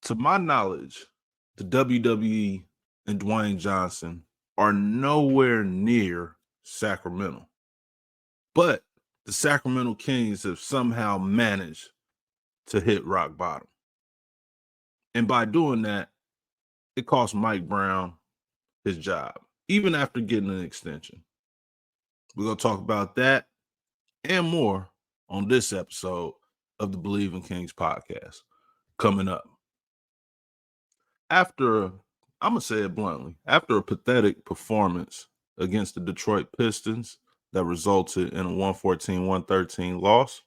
To my knowledge, the WWE and Dwayne Johnson are nowhere near Sacramento. But the Sacramento Kings have somehow managed to hit rock bottom. And by doing that, it cost Mike Brown his job, even after getting an extension. We're going to talk about that and more on this episode of the Believe in Kings podcast coming up. I'm going to say it bluntly, after a pathetic performance against the Detroit Pistons that resulted in a 114-113 loss,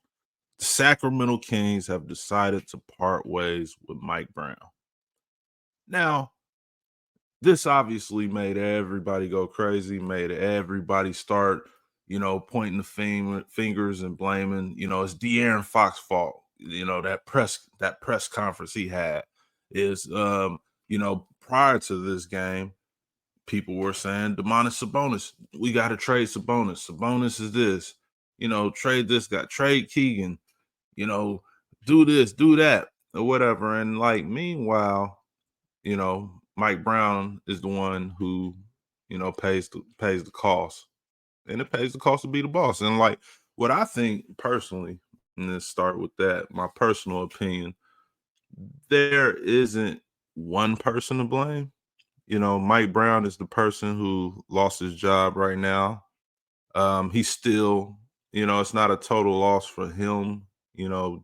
the Sacramento Kings have decided to part ways with Mike Brown. Now, this obviously made everybody go crazy, made everybody start, pointing the fingers and blaming, it's De'Aaron Fox's fault. That press conference he had is, prior to this game, people were saying, Domantas Sabonis, we got to trade Sabonis. Sabonis is this, trade this guy, trade Keegan, do this, do that, or whatever. And meanwhile, Mike Brown is the one who, pays the cost, and it pays the cost to be the boss. And what I think personally, and let's start with that, my personal opinion, there isn't one person to blame. Mike Brown is the person who lost his job right now. He's still, it's not a total loss for him. When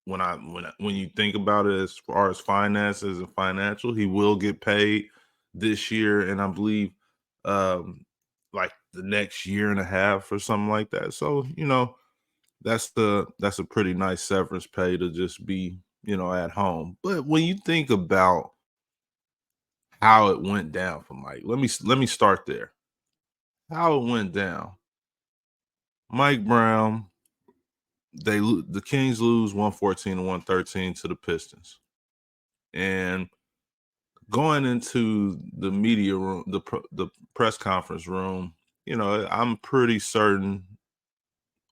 you think about it, as far as finances and financial, he will get paid this year, and I believe the next year and a half or something like that. So that's a pretty nice severance pay to just be at home. But when you think about how it went down for Mike, let me start there. How it went down. Mike Brown, the Kings lose 114-113 to the Pistons. And going into the media room, the press conference room, I'm pretty certain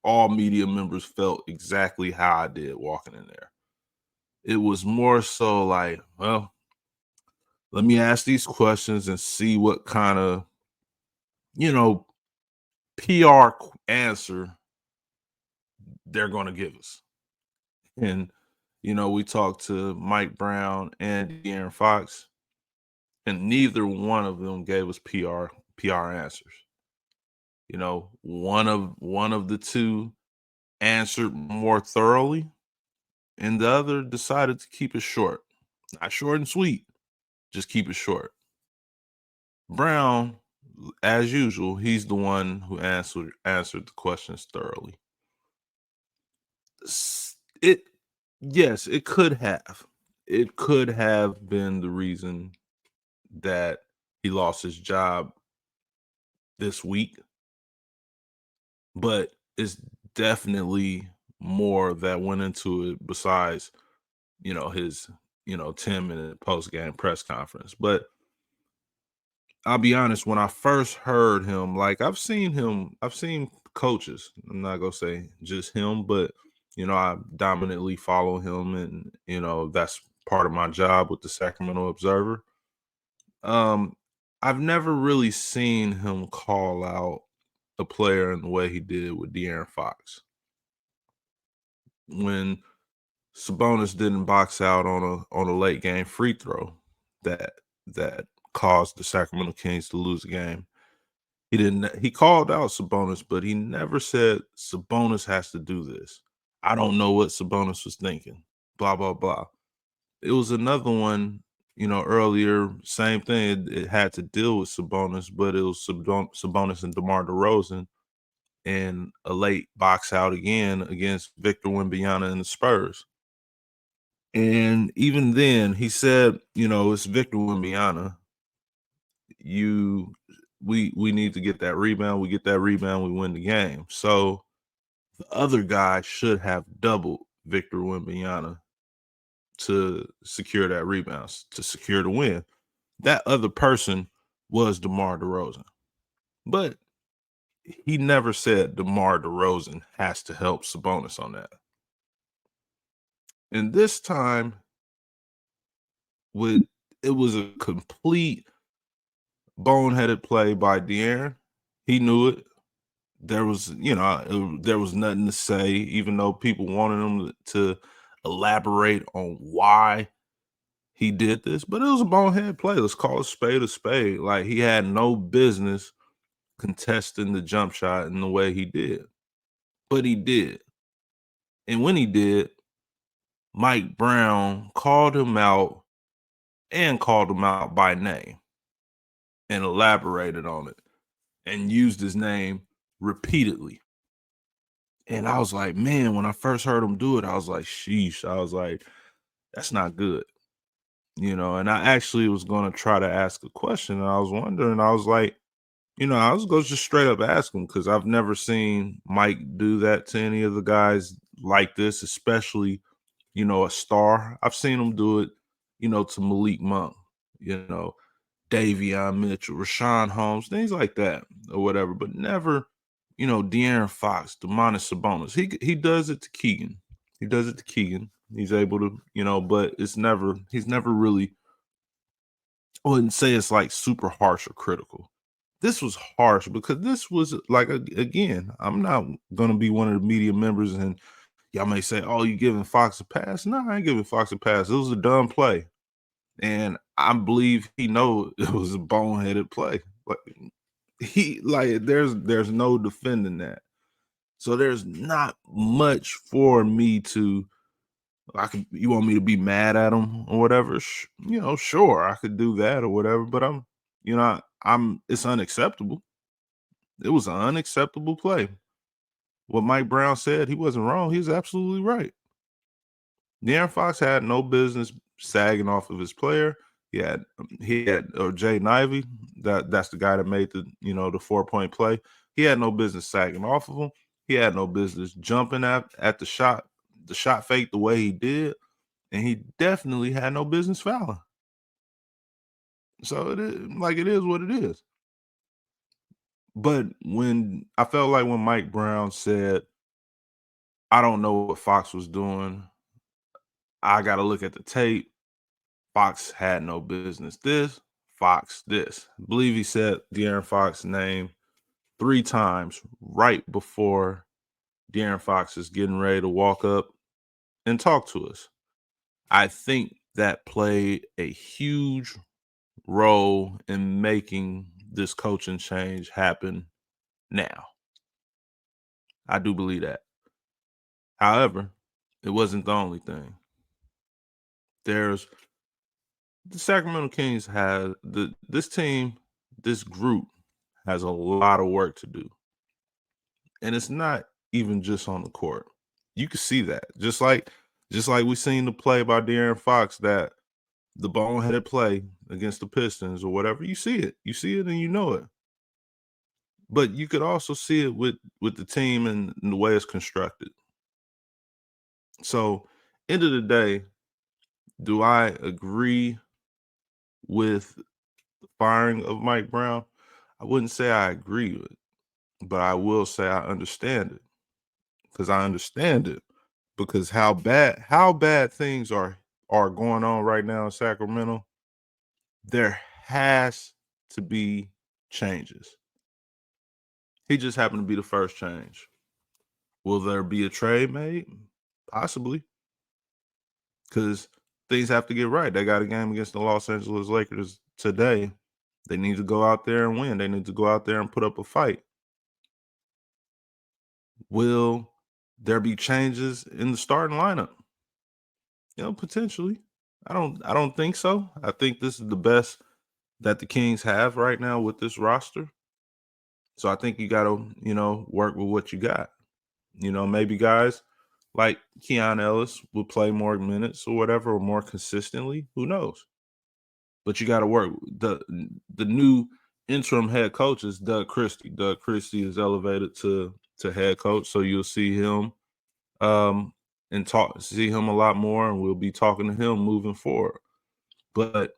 all media members felt exactly how I did walking in there. It was more so like, well, let me ask these questions and see what kind of, PR answer they're going to give us. And, we talked to Mike Brown and De'Aaron Fox, and neither one of them gave us PR answers. One of the two answered more thoroughly, and the other decided to keep it short. Not short and sweet, just keep it short. Brown, as usual, he's the one who answered the questions thoroughly. Yes, it could have. It could have been the reason that he lost his job this week, but it's definitely more that went into it besides, his, 10-minute post-game press conference. But I'll be honest, when I first heard him, I've seen coaches. I'm not gonna say just him, but I dominantly follow him, and that's part of my job with the Sacramento Observer. I've never really seen him call out a player in the way he did with De'Aaron Fox. When Sabonis didn't box out on a late game free throw that caused the Sacramento Kings to lose the game, he called out Sabonis, but he never said Sabonis has to do this. I don't know what Sabonis was thinking. Blah, blah, blah. It was another one, earlier, same thing. It had to deal with Sabonis, but it was Sabonis and DeMar DeRozan in a late box out again against Victor Wembanyama and the Spurs. And even then, he said, it's Victor Wembanyama. We need to get that rebound. We get that rebound, we win the game. So the other guy should have doubled Victor Wembanyama to secure that rebound, to secure the win. That other person was DeMar DeRozan. But he never said DeMar DeRozan has to help Sabonis on that. And this time, with it was a complete boneheaded play by De'Aaron. He knew it. There was, there was nothing to say, even though people wanted him to elaborate on why he did this. But it was a bonehead play. Let's call a spade a spade. Like, he had no business contesting the jump shot in the way he did. But he did. And when he did, Mike Brown called him out and called him out by name and elaborated on it and used his name repeatedly. And I was like, man, when I first heard him do it, I was like, sheesh. I was like, that's not good. And I actually was going to try to ask a question. And I was wondering, I was like, I was going to just straight up ask him, because I've never seen Mike do that to any of the guys like this, especially, a star. I've seen him do it, to Malik Monk, Davion Mitchell, Rashawn Holmes, things like that or whatever, but never, De'Aaron Fox, Domantas Sabonis. He does it to Keegan. He does it to Keegan. He's able to, but he's never really, I wouldn't say it's like super harsh or critical. This was harsh because this was like, again, I'm not going to be one of the media members and y'all may say, oh, you giving Fox a pass. No, I ain't giving Fox a pass. It was a dumb play. And I believe he know it was a boneheaded play. Like, there's no defending that. So there's not much for me to, you want me to be mad at him or whatever? Sure, I could do that or whatever, but it's unacceptable. It was an unacceptable play. What Mike Brown said, he wasn't wrong. He was absolutely right. De'Aaron Fox had no business sagging off of his player. He had Jay Nivey. That's the guy that made the 4-point play. He had no business sagging off of him. He had no business jumping at the shot fake the way he did, and he definitely had no business fouling. So it is what it is. But when I felt like when Mike Brown said, I don't know what Fox was doing, I got to look at the tape. Fox had no business this, Fox this. I believe he said De'Aaron Fox's name 3 times right before De'Aaron Fox is getting ready to walk up and talk to us. I think that played a huge role in making this coaching change happen now. I do believe that. However, it wasn't the only thing. The Sacramento Kings has this team, this group has a lot of work to do. And it's not even just on the court. You can see that. Just like we seen the play by De'Aaron Fox, that the boneheaded play against the Pistons or whatever, you see it. You see it and you know it. But you could also see it with the team and the way it's constructed. So, end of the day, do I agree with the firing of Mike Brown? I wouldn't say I agree with it, but I will say I understand it. Because I understand it. Because how bad things are going on right now in Sacramento, there has to be changes. He just happened to be the first change. Will there be a trade made? Possibly. Because things have to get right. They got a game against the Los Angeles Lakers today. They need to go out there and win. They need to go out there and put up a fight. Will there be changes in the starting lineup? Potentially. I don't think so. I think this is the best that the Kings have right now with this roster. So I think you got to, work with what you got. Maybe guys like Keon Ellis will play more minutes or whatever, or more consistently. Who knows? But you got to work. The new interim head coach is Doug Christie. Doug Christie is elevated to head coach, so you'll see him and see him a lot more, and we'll be talking to him moving forward. But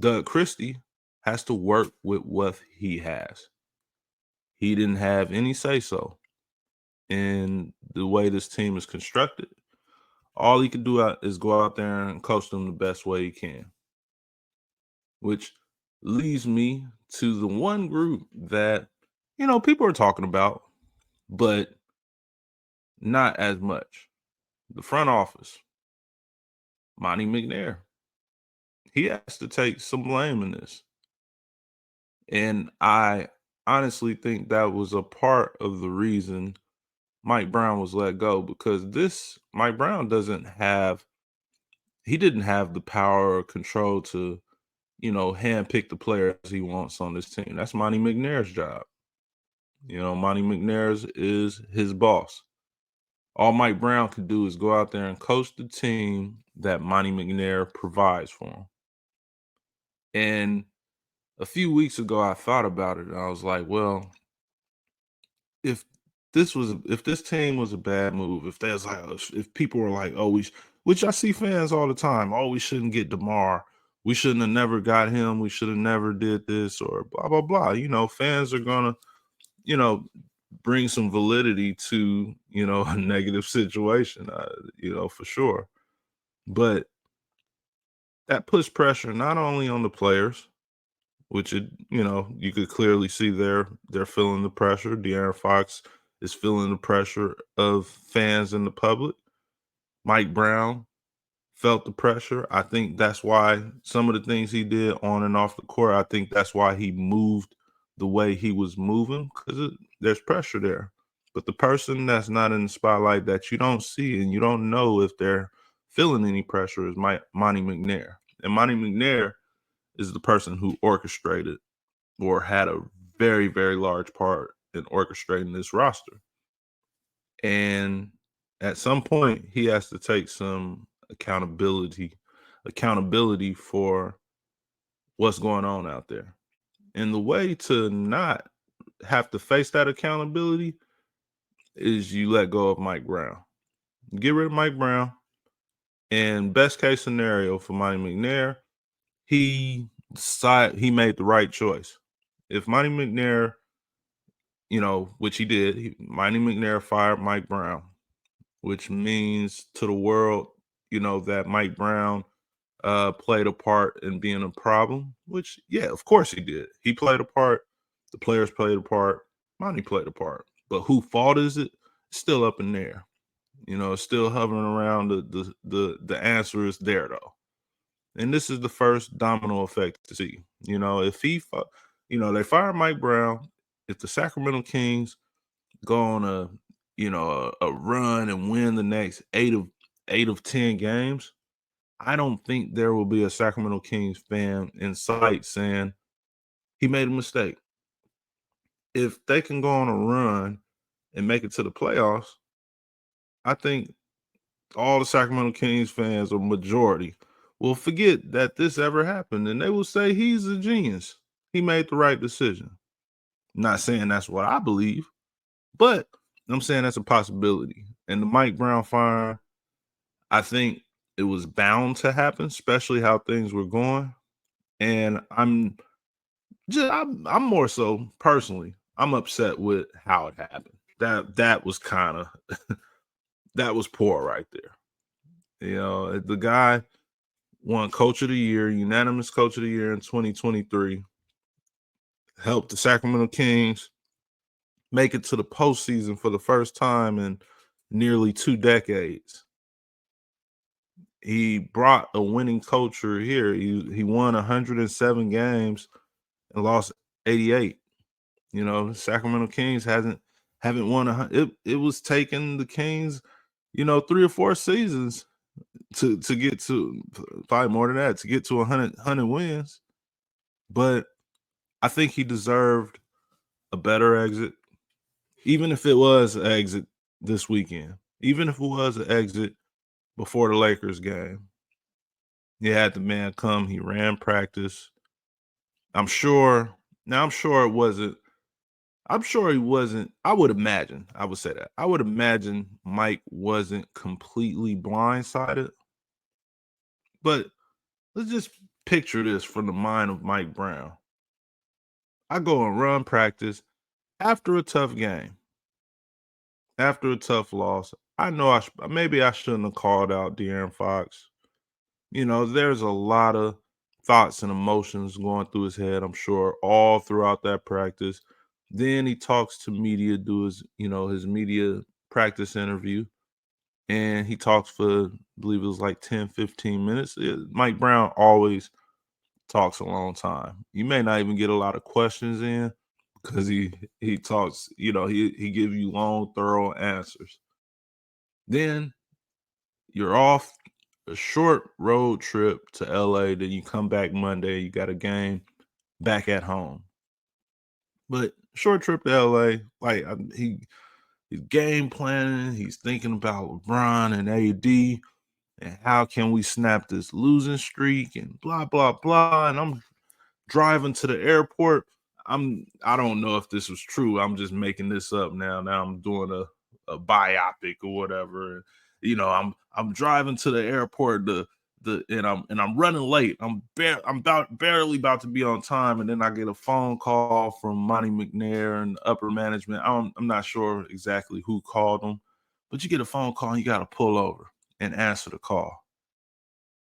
Doug Christie has to work with what he has. He didn't have any say-so in the way this team is constructed. All he can do is go out there and coach them the best way he can. which leads me to the one group that, people are talking about, but not as much. The front office, Monty McNair. He has to take some blame in this. And I honestly think that was a part of the reason Mike Brown was let go, because this Mike Brown he didn't have the power or control to, handpick the players he wants on this team. That's Monty McNair's job. Monty McNair's is his boss. All Mike Brown could do is go out there and coach the team that Monty McNair provides for him. And a few weeks ago, I thought about it, and I was like, well, if if this team was a bad move, if people were like, oh, which I see fans all the time, oh, we shouldn't get DeMar, we shouldn't have never got him, we should have never did this, or blah blah blah. Fans are gonna, bring some validity to, a negative situation, for sure. But that puts pressure not only on the players, which you could clearly see they're feeling the pressure. De'Aaron Fox is feeling the pressure of fans and the public. Mike Brown felt the pressure. I think that's why some of the things he did on and off the court, I think that's why he moved the way he was moving, because there's pressure there. But the person that's not in the spotlight, that you don't see and you don't know if they're feeling any pressure, is Monty McNair. And Monty McNair is the person who orchestrated, or had a very, very large part in orchestrating this roster. And at some point, he has to take some accountability for what's going on out there. And the way to not have to face that accountability is you let go of Mike Brown. Get rid of Mike Brown. And best case scenario for Monty McNair, he made the right choice. If Monty McNair, which he did, Monty McNair fired Mike Brown, which means to the world, that Mike Brown played a part in being a problem, which, yeah, of course he did. He played a part. The players played a part. Monty played a part. But whose fault is it? It's still up in there. It's still hovering around. The answer is there, though. And this is the first domino effect to see. If they fire Mike Brown, if the Sacramento Kings go on a run and win the next 8 of 10 games, I don't think there will be a Sacramento Kings fan in sight saying he made a mistake. If they can go on a run and make it to the playoffs, I think all the Sacramento Kings fans, or majority, will forget that this ever happened, and they will say he's a genius. He made the right decision. Not saying that's what I believe, but I'm saying that's a possibility. And the Mike Brown fire, I think it was bound to happen, especially how things were going. And I'm more so personally, I'm upset with how it happened. That was kind of that was poor right there. The guy won Coach of the Year, unanimous Coach of the Year in 2023. Helped the Sacramento Kings make it to the postseason for the first time in nearly 2 decades. He brought a winning culture here. He won 107 games and lost 88. Sacramento Kings haven't won it was taking the Kings, 3 or 4 seasons to get to, probably more than that, to get to 100 wins. But I think he deserved a better exit, even if it was an exit this weekend, even if it was an exit before the Lakers game. He had the man come, he ran practice. I'm sure it wasn't. I'm sure he wasn't. I would say that. I would imagine Mike wasn't completely blindsided. But let's just picture this from the mind of Mike Brown. I go and run practice after a tough game, after a tough loss. I know maybe I shouldn't have called out De'Aaron Fox. There's a lot of thoughts and emotions going through his head, I'm sure, all throughout that practice. Then he talks to media, do his media practice interview, and he talks for, I believe it was like 10, 15 minutes. Mike Brown always talks a long time. You may not even get a lot of questions in because he talks, he gives you long, thorough answers. Then you're off a short road trip to LA, then you come back Monday, you got a game back at home. But short trip to LA, like he's game planning, he's thinking about LeBron and AD and how can we snap this losing streak and blah blah blah. And I'm driving to the airport. I don't know if this was true. I'm just making this up now. Now I'm doing a biopic or whatever. I'm driving to the airport and I'm running late. I'm barely about to be on time, and then I get a phone call from Monty McNair and upper management. I'm not sure exactly who called them, but you get a phone call and you got to pull over and answer the call.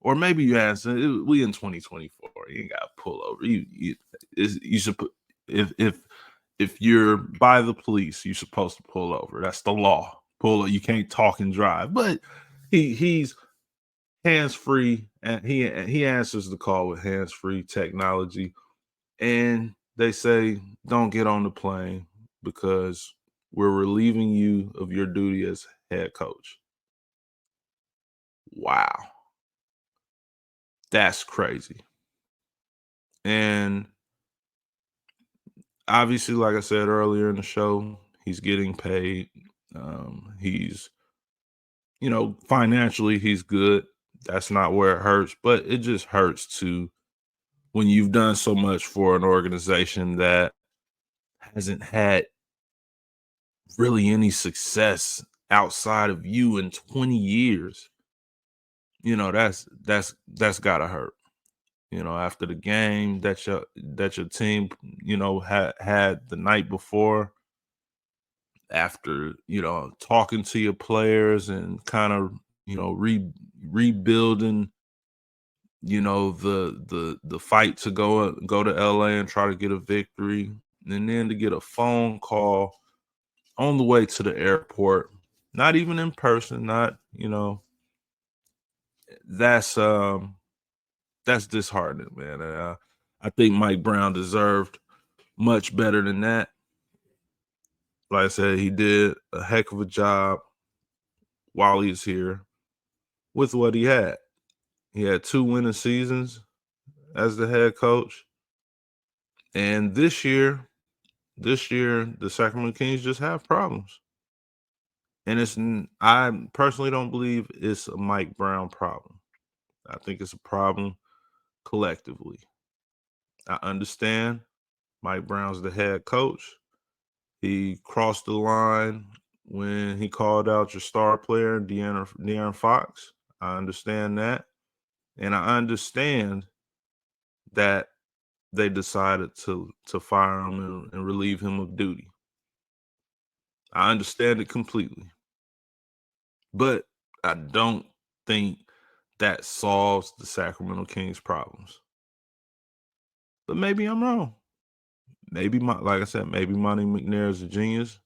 Or maybe you answer. We in 2024. You ain't got to pull over. You should put if you're by the police, you're supposed to pull over. That's the law. You can't talk and drive. But he's hands free, and he answers the call with hands free technology. And they say, don't get on the plane because we're relieving you of your duty as head coach. Wow. That's crazy. And obviously, like I said earlier in the show, he's getting paid. He's, financially, he's good. That's not where it hurts, but it just hurts when you've done so much for an organization that hasn't had really any success outside of you in 20 years. That's gotta hurt. After the game that your team, had the night before, after, talking to your players and kind of, rebuilding, the fight to go to LA and try to get a victory, and then to get a phone call on the way to the airport, not even in person, not, that's disheartening, man. I think Mike Brown deserved much better than that. Like I said, he did a heck of a job while he's here with what he had. He had 2 winning seasons as the head coach. And this year, the Sacramento Kings just have problems. And I personally don't believe it's a Mike Brown problem. I think it's a problem collectively. I understand Mike Brown's the head coach. He crossed the line when he called out your star player, De'Aaron Fox. I understand that. And I understand that they decided to fire him and relieve him of duty. I understand it completely. But I don't think that solves the Sacramento Kings problems. But maybe I'm wrong. Like I said, maybe Monty McNair is a genius.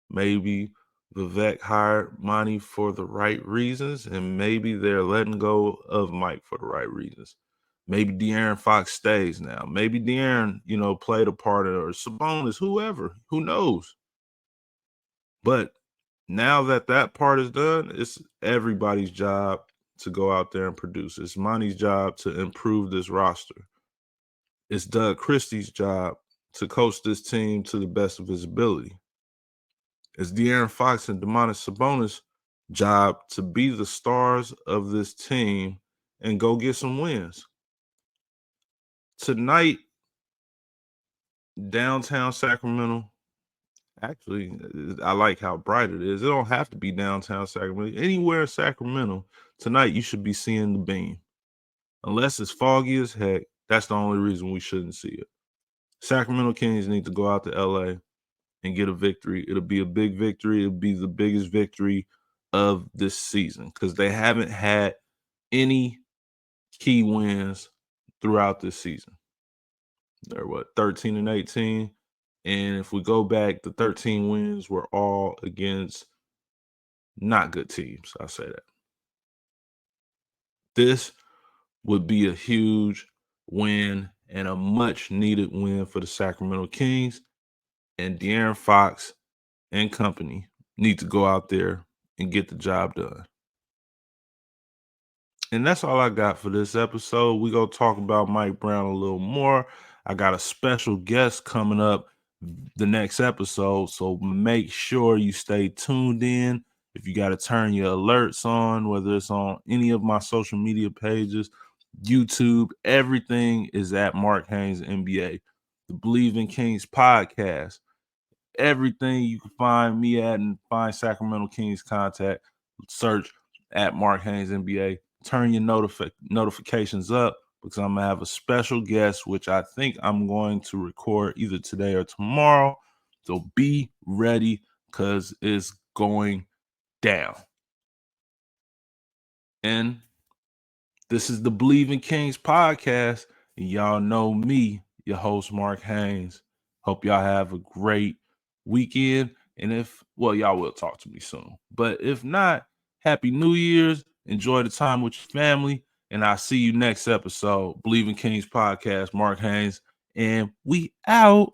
Maybe Vivek hired Monty for the right reasons, and maybe they're letting go of Mike for the right reasons. Maybe De'Aaron Fox stays now. Maybe De'Aaron, played a part of it, or Sabonis, whoever. Who knows? But now that part is done, it's everybody's job to go out there and produce. It's Monty's job to improve this roster. It's Doug Christie's job to coach this team to the best of his ability. It's De'Aaron Fox and Domantas Sabonis' job to be the stars of this team and go get some wins. Tonight, downtown Sacramento, actually, I like how bright it is. It don't have to be downtown Sacramento. Anywhere in Sacramento, tonight you should be seeing the beam. Unless it's foggy as heck, that's the only reason we shouldn't see it. Sacramento Kings need to go out to LA and get a victory. It'll be a big victory. It'll be the biggest victory of this season because they haven't had any key wins throughout this season. They're 13 and 18. And if we go back, the 13 wins were all against not good teams. I'll say that. This would be a huge win and a much needed win for the Sacramento Kings. And De'Aaron Fox and company need to go out there and get the job done. And that's all I got for this episode. We're going to talk about Mike Brown a little more. I got a special guest coming up the next episode, so make sure you stay tuned in. If you got to turn your alerts on, whether it's on any of my social media pages, YouTube, everything is at Mark Haynes NBA. The Believe in Kings podcast. Everything you can find me at and find Sacramento Kings contact, search at Mark Haynes NBA. Turn your notifications up because I'm going to have a special guest, which I think I'm going to record either today or tomorrow. So be ready because it's going down. And this is the Believe in Kings podcast. And y'all know me, your host, Mark Haynes. Hope y'all have a great weekend. And y'all will talk to me soon. But if not, Happy New Year's. Enjoy the time with your family. And I'll see you next episode. Believe in Kings podcast, Mark Haynes. And we out.